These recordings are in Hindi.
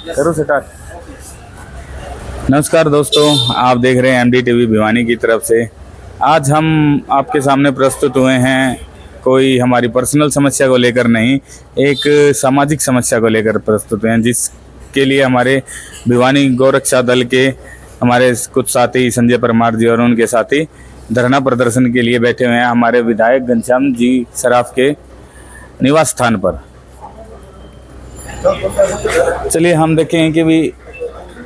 करो स्टार्ट। नमस्कार दोस्तों, आप देख रहे हैं एमडी टीवी भिवानी की तरफ से। आज हम आपके सामने प्रस्तुत हुए हैं कोई हमारी पर्सनल समस्या को लेकर नहीं, एक सामाजिक समस्या को लेकर प्रस्तुत हुए हैं, जिसके लिए हमारे भिवानी गौरक्षा दल के हमारे कुछ साथी संजय परमार जी और उनके साथी धरना प्रदर्शन के लिए बैठे हुए हैं हमारे विधायक घनश्याम जी सराफ के निवास स्थान पर। चलिए हम देखें कि भी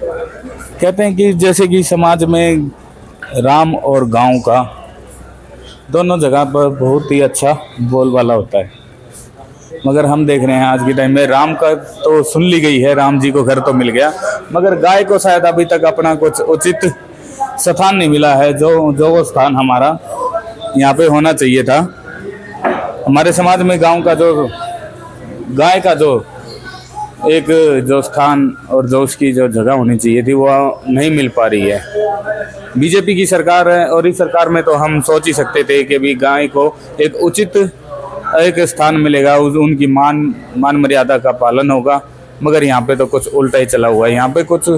कहते हैं कि जैसे कि समाज में राम और गांव का दोनों जगह पर बहुत ही अच्छा बोलबाला होता है, मगर हम देख रहे हैं आज के टाइम में राम का तो सुन ली गई है, राम जी को घर तो मिल गया, मगर गाय को शायद अभी तक अपना कुछ उचित स्थान नहीं मिला है, जो वो स्थान हमारा यहाँ पे होना चाहिए था। हमारे समाज में गांव का जो गाय का जो एक जो स्थान और जो उसकी जो जगह होनी चाहिए थी वो नहीं मिल पा रही है। बीजेपी की सरकार है और इस सरकार में तो हम सोच ही सकते थे कि भी गाय को एक उचित एक स्थान मिलेगा, उनकी मान मर्यादा का पालन होगा, मगर यहाँ पे तो कुछ उल्टा ही चला हुआ है। यहाँ पे कुछ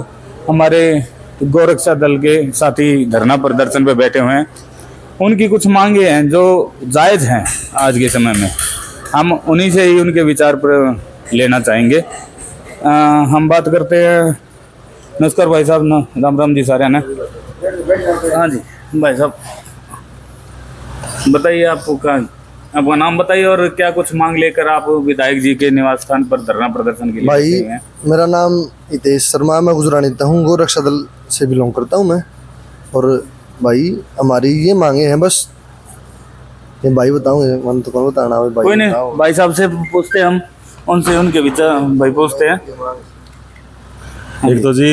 हमारे गौरक्षा दल के साथी धरना प्रदर्शन पे बैठे हुए हैं, उनकी कुछ मांगे हैं जो जायज़ हैं आज के समय में, हम उन्हीं से ही उनके विचार पर लेना चाहेंगे। हम बात करते हैं। नमस्कार भाई साहब, राम राम जी सारे ने। हाँ जी भाई साहब, बताइए आपका नाम बताइए और क्या कुछ मांग लेकर आप विधायक जी के निवास स्थान पर धरना प्रदर्शन के लिए भाई हैं? मेरा नाम हितेश शर्मा, मैं गुजरानी हूँ, गौरक्षा दल से बिलोंग करता हूँ मैं। और भाई हमारी ये मांगे हैं, बस ये भाई बताऊंगे, मन तो कौन बताना है भाई। कोई नहीं, भाई साहब से पूछते हैं, हम उनसे उनके विचार भाई पूछते हैं। एक तो जी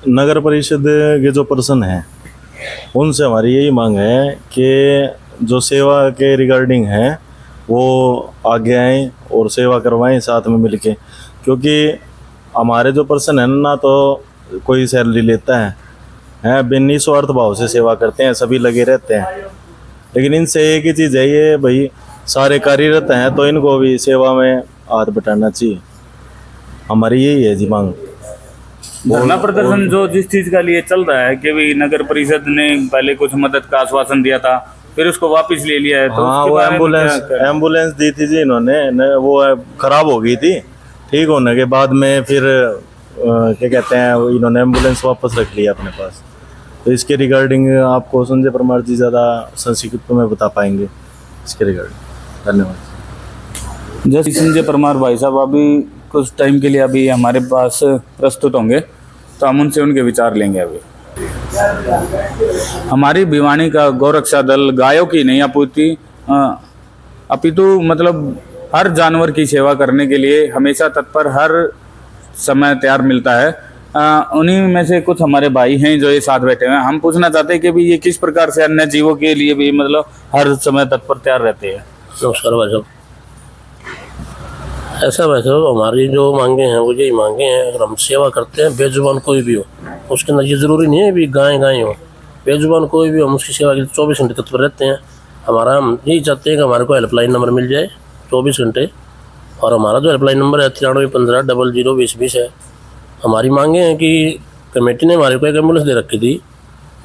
नगर परिषद के जो पर्सन हैं उनसे हमारी यही मांग है कि जो सेवा के रिगार्डिंग है वो आगे आएँ और सेवा करवाएं साथ में मिलके, क्योंकि हमारे जो पर्सन है ना तो कोई सैलरी लेता है निस्वार्थ भाव से सेवा करते हैं, सभी लगे रहते हैं, लेकिन इनसे एक ही चीज़ है, ये भाई सारे कार्यरत हैं तो इनको भी सेवा में हाथ बटाना चाहिए। हमारी यही है जी मांग। धरना प्रदर्शन जो जिस चीज का लिए चल रहा है कि भी नगर परिषद ने पहले कुछ मदद का आश्वासन दिया था, फिर उसको वापस ले लिया है, तो हाँ, उसके वो बारे में एम्बुलेंस दी थी जी इन्होंने, वो खराब हो गई थी, ठीक होने के बाद में फिर क्या कहते हैं इन्होंने एम्बुलेंस वापस रख लिया अपने पास। तो इसके रिगार्डिंग आपको संजय परमार जी ज़्यादा संक्षिप्त में बता पाएंगे इसके रिगार्डिंग। धन्यवाद। जैसे संजय परमार भाई साहब अभी कुछ टाइम के लिए अभी हमारे पास प्रस्तुत होंगे, तो हम उनसे उनके विचार लेंगे। अभी हमारी भिवानी का गौरक्षा दल गायों की नहीं अपितु मतलब हर जानवर की सेवा करने के लिए हमेशा तत्पर, हर समय तैयार मिलता है। उन्हीं में से कुछ हमारे भाई हैं जो ये साथ बैठे हुए हैं। हम पूछना चाहते हैं कि भी ये किस प्रकार से अन्य जीवों के लिए भी मतलब हर समय तत्पर तैयार रहते हैं। नमस्कार भाई साहब। ऐसा भाई साहब हमारी जो मांगे हैं वो यही मांगे हैं, अगर हम सेवा करते हैं बेजुबान कोई भी हो, उसके अंदर ये ज़रूरी नहीं है भी गाय हो, बेजुबान कोई भी हो, हम उसकी सेवा के लिए 24 घंटे तत्पर रहते हैं। हमारा हम यही चाहते हैं कि हमारे को हेल्पलाइन नंबर मिल जाए 24 घंटे, और हमारा जो हेल्पलाइन नंबर है 9315002020 है। हमारी मांगे हैं कि कमेटी ने हमारे को एक एम्बुलेंस दे रखी थी,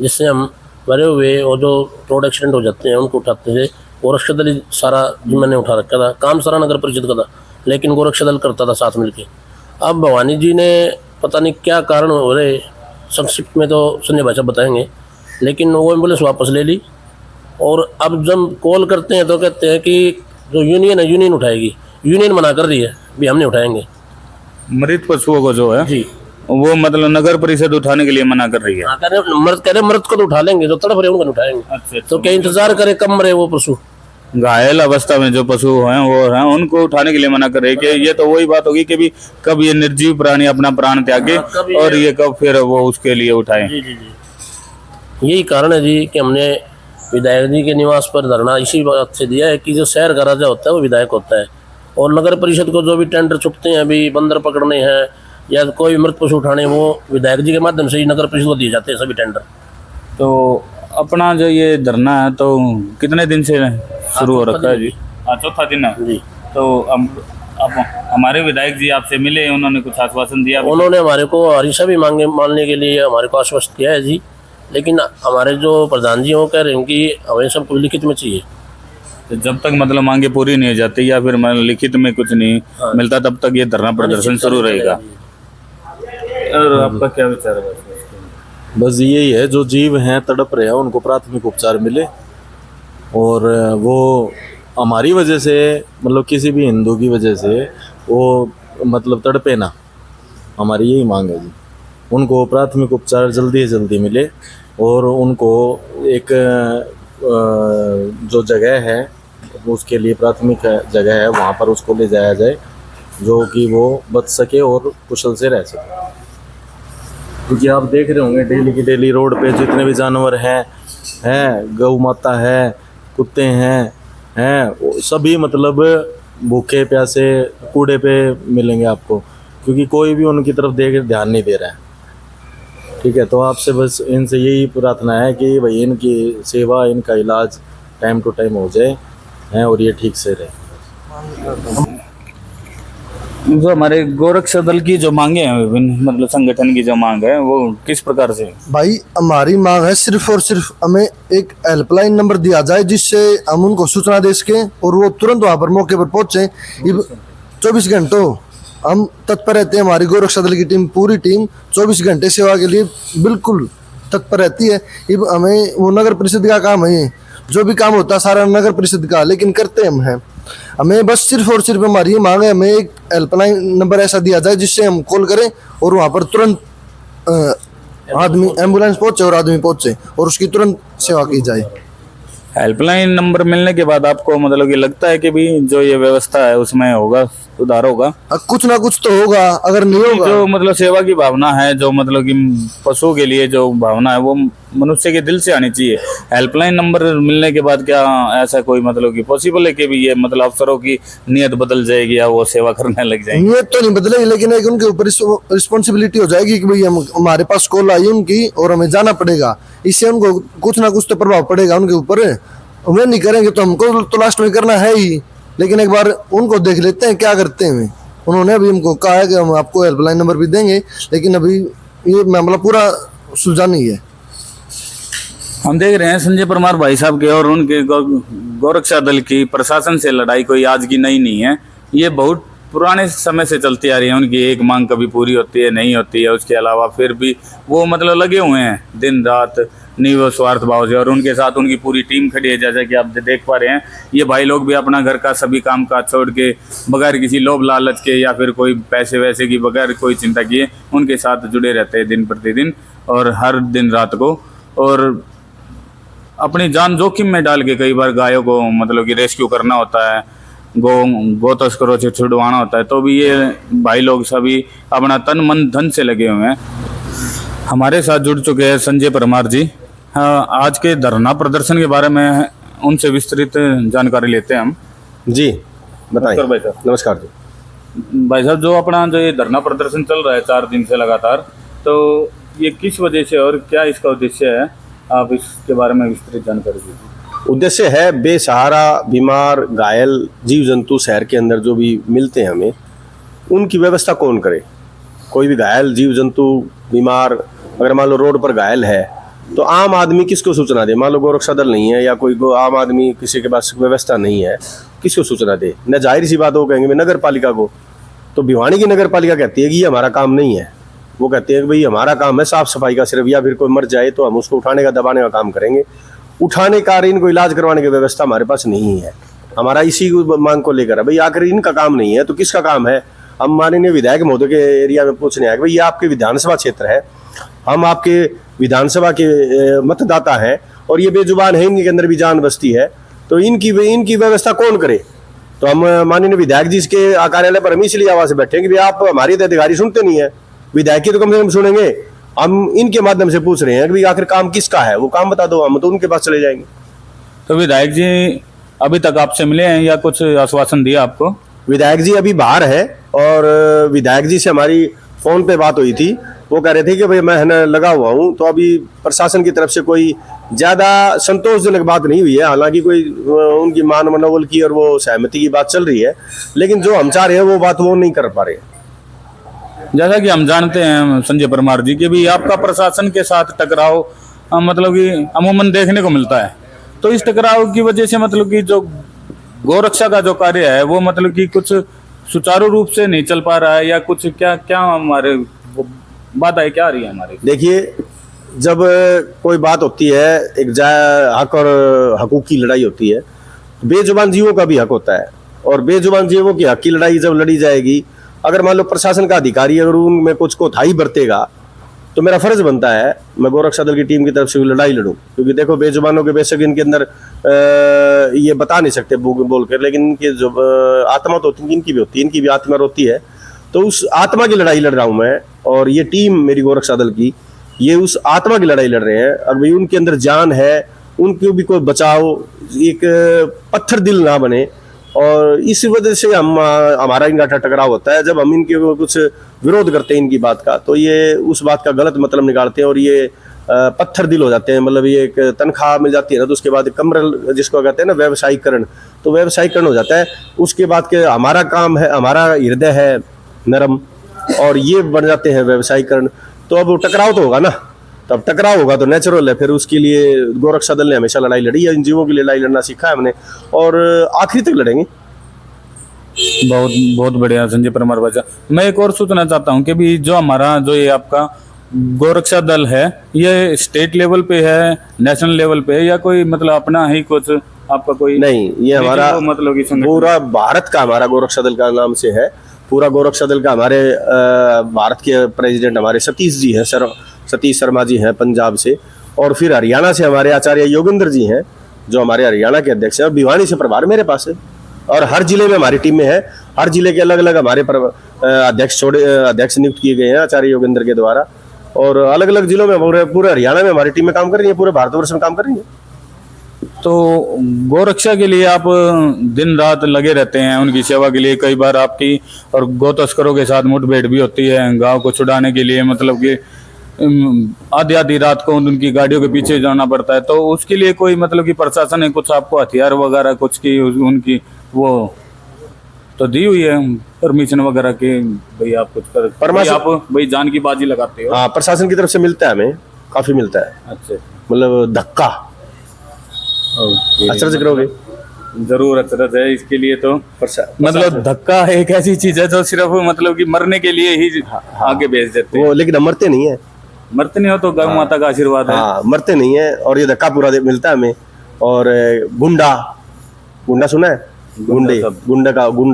जिससे हम मरे हुए और जो रोड एक्सीडेंट हो जाते हैं उनको उठाते थे। गौरक्षा दल सारा जिम्मे ने उठा रखा था, काम सारा नगर परिषद का था, लेकिन गौरक्षा दल करता था साथ मिलके। अब भवानी जी ने पता नहीं क्या कारण हो रहे, संक्षिप्त में तो संजय भाई साहब बताएंगे, लेकिन वो एम्बुलेंस वापस ले ली। और अब जब कॉल करते हैं तो कहते हैं कि जो यूनियन है यूनियन उठाएगी, यूनियन मना कर रही है भी हम नहीं उठाएंगे। मृत पशुओं को जो है जी वो मतलब नगर परिषद उठाने के लिए मना कर रही है। हाँ, कह रहे मृत को तो उठा लेंगे, जो तड़प रहे उनको नहीं उठाएंगे। अच्छा, तो क्या इंतजार करे, कब मरे वो पशु। घायल अवस्था में जो पशु हैं वो हैं, उनको उठाने के लिए मना कर रहे हैं कि ये तो वही बात होगी कि भी कब ये निर्जीव प्राणी अपना प्राण त्यागे और ये कब फिर वो उसके लिए उठाएं। जी जी जी, यही कारण है जी कि हमने विधायक जी के निवास पर धरना इसी बात से दिया है कि जो शहर का राजा होता है वो विधायक होता है, और नगर परिषद को जो भी टेंडर छुपते हैं, अभी बंदर पकड़ने हैं या कोई मृत पशु उठाने, वो विधायक जी के माध्यम से ही नगर परिषद को दिए जाते हैं सभी टेंडर। तो अपना जो ये धरना है तो कितने दिन से शुरू हो रखा है जी? हाँ, चौथा दिन है जी। तो आप हमारे विधायक जी आपसे मिले, उन्होंने कुछ आश्वासन दिया? उन्होंने हमारे को हरी सभी मांगे मानने के लिए हमारे को आश्वस्त किया है जी, लेकिन हमारे जो प्रधान जी वो कह रहे हैं कि हमें सब कुछ लिखित में चाहिए। तो जब तक मतलब मांगे पूरी नहीं हो जाती या फिर मतलब लिखित में कुछ नहीं मिलता तब तक ये धरना प्रदर्शन शुरू रहेगा। और आपका क्या विचार है? बस यही है, जो जीव हैं तड़प रहे हैं उनको प्राथमिक उपचार मिले, और वो हमारी वजह से मतलब किसी भी हिंदू की वजह से वो मतलब तड़पे ना, हमारी यही मांग है जी। उनको प्राथमिक उपचार जल्दी से जल्दी मिले, और उनको एक जो जगह है उसके लिए प्राथमिक जगह है वहाँ पर उसको ले जाया जाए, जो कि वो बच सके और कुशल से रह सके। क्योंकि आप देख रहे होंगे डेली की डेली रोड पे जितने भी जानवर हैं गौ माता है, कुत्ते हैं सभी मतलब भूखे प्यासे कूड़े पे मिलेंगे आपको, क्योंकि कोई भी उनकी तरफ ध्यान नहीं दे रहा है। ठीक है, तो आपसे बस इनसे यही प्रार्थना है कि भाई इनकी सेवा, इनका इलाज टाइम टू टाइम हो जाए हैं और ये ठीक से रहे। जो हमारे गोरक्षा दल की जो मांगे हैं, विभिन्न मतलब संगठन की जो मांग है, वो किस प्रकार से? भाई हमारी मांग है सिर्फ और सिर्फ हमें एक हेल्पलाइन नंबर दिया जाए जिससे हम उनको सूचना दे सके और वो तुरंत वहाँ पर मौके पर पहुंचे। 24 घंटों हम तत्पर रहते हैं, हमारी गोरक्षा दल की टीम पूरी टीम 24 घंटे सेवा के लिए बिल्कुल तत्पर रहती है। हमें वो नगर परिषद का काम है, जो भी काम होता है सारा नगर परिषद का, लेकिन करते हम हैं। हमें बस सिर्फ और सिर्फ हमारी ये मांग है, हमें एक हेल्पलाइन नंबर ऐसा दिया जाए जिससे हम कॉल करें और वहाँ पर तुरंत आदमी एम्बुलेंस पहुंचे और आदमी पहुंचे और उसकी तुरंत सेवा की जाए। हेल्पलाइन नंबर मिलने के बाद आपको मतलब कि लगता है कि भी जो ये व्यवस्था है उसमें होगा सुधार होगा? कुछ ना कुछ तो होगा, अगर नहीं होगा जो मतलब सेवा की भावना है, जो मतलब कि पशु के लिए जो भावना है वो मनुष्य के दिल से आनी चाहिए। हेल्पलाइन नंबर मिलने के बाद क्या ऐसा कोई मतलब कि पॉसिबल है कि भी ये मतलब अफसरों की नीयत बदल जाएगी या वो सेवा करने लग जाएंगे? नियत तो नहीं बदलेगी, लेकिन एक उनके ऊपर रिस्पॉन्सिबिलिटी हो जाएगी कि भाई हमारे पास कॉल आई उनकी और हमें जाना पड़ेगा। इससे उनको कुछ ना कुछ तो प्रभाव पड़ेगा उनके ऊपर। वे नहीं करेंगे तो हमको तो लास्ट में करना है ही, लेकिन एक बार उनको देख लेते हैं क्या करते हैं। उन्होंने अभी हमको कहा है कि हम आपको हेल्पलाइन नंबर भी देंगे, लेकिन अभी ये मामला पूरा सुलझा नहीं है। हम देख रहे हैं संजय परमार भाई साहब के और उनके गोरक्षा दल की प्रशासन से लड़ाई कोई आज की नई नहीं है, ये बहुत पुराने समय से चलती आ रही है। उनकी एक मांग कभी पूरी होती है नहीं होती है, उसके अलावा फिर भी वो मतलब लगे हुए हैं दिन रात निव स्वार्थ भाव से, और उनके साथ उनकी पूरी टीम खड़ी है। जैसा कि आप देख पा रहे हैं, ये भाई लोग भी अपना घर का सभी काम काज छोड़ के बगैर किसी लोभ लालच के या फिर कोई पैसे वैसे की बगैर कोई चिंता किए उनके साथ जुड़े रहते हैं दिन प्रतिदिन और हर दिन रात को, और अपनी जान जोखिम में डाल के कई बार गायों को मतलब कि रेस्क्यू करना होता है, गो तस्करों से छुड़वाना होता है, तो भी ये भाई लोग सभी अपना तन मन धन से लगे हुए हैं। हमारे साथ जुड़ चुके हैं संजय परमार जी। हाँ, आज के धरना प्रदर्शन के बारे में उनसे विस्तृत जानकारी लेते हैं हम। जी बताइए। भाई साहब। नमस्कार जी। भाई साहब, जो अपना जो ये धरना प्रदर्शन चल रहा है 4 दिन से लगातार, तो ये किस वजह से और क्या इसका उद्देश्य है, आप इसके बारे में विस्तृत जानकारी दीजिए। उद्देश्य है बेसहारा बीमार घायल जीव जंतु शहर के अंदर जो भी मिलते हैं हमें, उनकी व्यवस्था कौन करे। कोई भी घायल जीव जंतु बीमार अगर मान लो रोड पर घायल है तो आम आदमी किसको सूचना दे। मान लो गोरक्षा दल नहीं है या कोई आम आदमी किसी के पास व्यवस्था नहीं है, किसको सूचना दे। न जाहिर सी बात वो कहेंगे नगर पालिका को। तो भिवानी की नगर पालिका कहती है कि ये हमारा काम नहीं है। वो कहते हैं कि भाई हमारा काम है साफ सफाई का सिर्फ, या फिर कोई मर जाए तो हम उसको उठाने का दबाने का काम करेंगे। उठाने का इनको इलाज करवाने की व्यवस्था हमारे पास नहीं है। हमारा इसी मांग को लेकर है भाई, आखिर इनका काम नहीं है तो किसका काम है। हम माननीय विधायक महोदय के एरिया में पूछने आए भाई ये आपके विधानसभा क्षेत्र है, हम आपके विधानसभा के मतदाता हैं और ये बेजुबान है, इनके अंदर भी जान बसती है, तो इनकी व्यवस्था कौन करे। तो हम माननीय विधायक जी के कार्यालय पर हम इसलिए आवाज से बैठे कि आप हमारे अधिकारी सुनते नहीं है, विधायक की तो कम से कम सुनेंगे। हम इनके माध्यम से पूछ रहे हैं कि आखिर काम किसका है, वो काम बता दो, हम तो उनके पास चले जाएंगे। तो विधायक जी अभी तक आपसे मिले हैं या कुछ आश्वासन दिया आपको? विधायक जी अभी बाहर है और विधायक जी से हमारी फोन पे बात हुई थी वो कह रहे थे कि भाई मैं है ना लगा हुआ हूँ। तो अभी प्रशासन की तरफ से कोई ज़्यादा संतोषजनक बात नहीं हुई है, हालांकि कोई उनकी मान मनोबल की और वो सहमति की बात चल रही है, लेकिन जो हम चाह रहे हैं वो बात वो नहीं कर पा रहे हैं। जैसा कि हम जानते हैं संजय परमार जी कि भी आपका प्रशासन के साथ टकराव मतलब कि अमूमन देखने को मिलता है, तो इस टकराव की वजह से मतलब कि जो गौरक्षा का जो कार्य है वो मतलब कि कुछ सुचारू रूप से नहीं चल पा रहा है, या कुछ क्या क्या हमारे बाधाएं क्या आ रही है हमारी? देखिए, जब कोई बात होती है, एक हक और हकूक की लड़ाई होती है, बेजुबान जीवों का भी हक होता है, और बेजुबान जीवों की हक की लड़ाई जब लड़ी जाएगी, अगर मान लो प्रशासन का अधिकारी अगर उनमें कुछ कोताही बरतेगा, तो मेरा फर्ज बनता है मैं गोरक्षा दल की टीम की तरफ से लड़ाई लड़ूं। क्योंकि देखो, बेजुबानों के बेशक इनके अंदर ये बता नहीं सकते बोल कर, लेकिन इनकी जो आत्मा तो इनकी भी होती है, इनकी भी आत्मा रोती है। तो उस आत्मा की लड़ाई लड़ रहा हूं मैं, और ये टीम मेरी गोरक्षा दल की, ये उस आत्मा की लड़ाई लड़ रहे हैं। अब भाई उनके अंदर जान है, उनको भी कोई बचाओ, एक पत्थर दिल ना बने, और इस वजह से हमारा इनका टकराव होता है। जब हम इनके कुछ विरोध करते हैं इनकी बात का, तो ये उस बात का गलत मतलब निकालते हैं और ये पत्थर दिल हो जाते हैं। मतलब ये एक तनख्वाह मिल जाती है ना, तो उसके बाद कमरल जिसको कहते हैं ना व्यवसायीकरण, तो व्यवसायीकरण हो जाता है। उसके बाद के हमारा काम है, हमारा हृदय है नरम, और ये बन जाते हैं व्यवसायीकरण। तो अब टकराव तो होगा ना, तब टकराव होगा तो नेचुरल है। फिर उसके लिए गोरक्षा दल ने हमेशा लड़ाई लड़ी है, इन जीवों के लिए लड़ाई लड़ना सीखा है हमने, और आखिरी तक लड़ेंगे। बहुत बहुत बढ़िया संजय परमार भाई साहब। मैं एक और सूचना चाहता हूँ कि भी जो हमारा जो ये आपका गोरक्षा दल है, ये स्टेट लेवल पे है, नेशनल लेवल पे है, या कोई मतलब अपना ही कुछ आपका कोई? नहीं, ये हमारा मतलब कि पूरा भारत का हमारा गोरक्षा दल का नाम से है। पूरा गोरक्षा दल का हमारे भारत के प्रेसिडेंट हमारे सतीश जी हैं, सतीश शर्मा जी हैं पंजाब से, और फिर हरियाणा से हमारे आचार्य योगेंद्र जी हैं जो हमारे हरियाणा के अध्यक्ष हैं, और भिवानी से प्रभार मेरे पास है, और हर जिले में हमारी टीम में है। हर जिले के अलग अलग हमारे अध्यक्ष नियुक्त किए गए हैं आचार्य योगेंद्र के द्वारा, और अलग अलग जिलों में पूरे हरियाणा में हमारी टीम में काम कर रही है, पूरे भारतवर्ष में काम कर रही है। तो गोरक्षा के लिए आप दिन रात लगे रहते हैं उनकी सेवा के लिए। कई बार आपकी और गौ तस्करों के साथ मुठभेड़ भी होती है गांव को छुड़ाने के लिए, मतलब कि आधी आधी रात को उनकी गाड़ियों के पीछे जाना पड़ता है। तो उसके लिए कोई मतलब कि प्रशासन ने कुछ आपको हथियार वगैरह कुछ की उनकी वो तो दी हुई है परमिशन वगैरह की, भाई आप कुछ कर आप भाई जान की बाजी लगाते हो? हाँ, प्रशासन की तरफ से मिलता है, हमें काफी मिलता है। अच्छा, मतलब धक्का अचरज करोगे? जरूर अचरज है इसके लिए। तो मतलब धक्का एक ऐसी चीज है जो सिर्फ मतलब कि मरने के लिए ही आगे भेज देते वो, लेकिन हम मरते नहीं है। मरते नहीं हो तो गौ माता का आशीर्वाद है। हाँ, मरते नहीं है, और ये धक्का पूरा मिलता है हमें। और गुंडा सुना है? गुंडा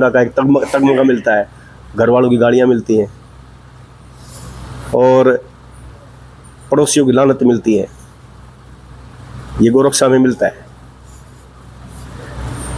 का एक तगमगा मिलता है, घर वालों की गाड़ियां मिलती हैं, और पड़ोसियों की लानत मिलती है। ये गोरक्षा में मिलता है।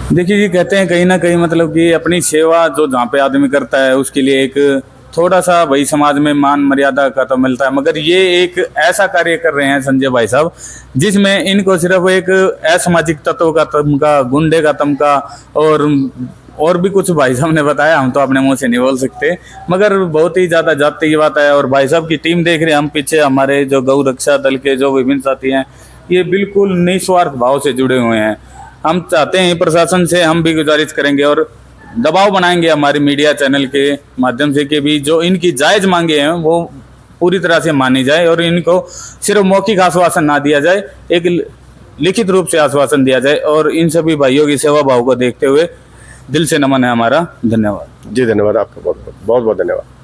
देखिए जी, कहते हैं कहीं ना कहीं मतलब कि अपनी सेवा जो जहाँ पे आदमी करता है उसके लिए एक थोड़ा सा भाई समाज में मान मर्यादा का तो मिलता है, मगर ये एक ऐसा कार्य कर रहे हैं संजय भाई साहब जिसमें इनको सिर्फ एक असामाजिक तत्व का तमका, गुंडे का तमका, और भी कुछ भाई साहब ने बताया, हम तो अपने मुंह से नहीं बोल सकते, मगर बहुत ही ज़्यादा जाती की बात है। और भाई साहब की टीम देख रहे हैं हम पीछे, हमारे जो गौ रक्षा दल के जो विभिन्न साथी हैं ये बिल्कुल निस्वार्थ भाव से जुड़े हुए हैं। हम चाहते हैं प्रशासन से हम भी गुजारिश करेंगे और दबाव बनाएंगे हमारे मीडिया चैनल के माध्यम से कि भी जो इनकी जायज़ मांगे हैं वो पूरी तरह से मानी जाए, और इनको सिर्फ मौखिक आश्वासन ना दिया जाए, एक लिखित रूप से आश्वासन दिया जाए। और इन सभी भाइयों की सेवा भाव को देखते हुए दिल से नमन है हमारा। धन्यवाद जी, धन्यवाद आपका, बहुत बहुत धन्यवाद।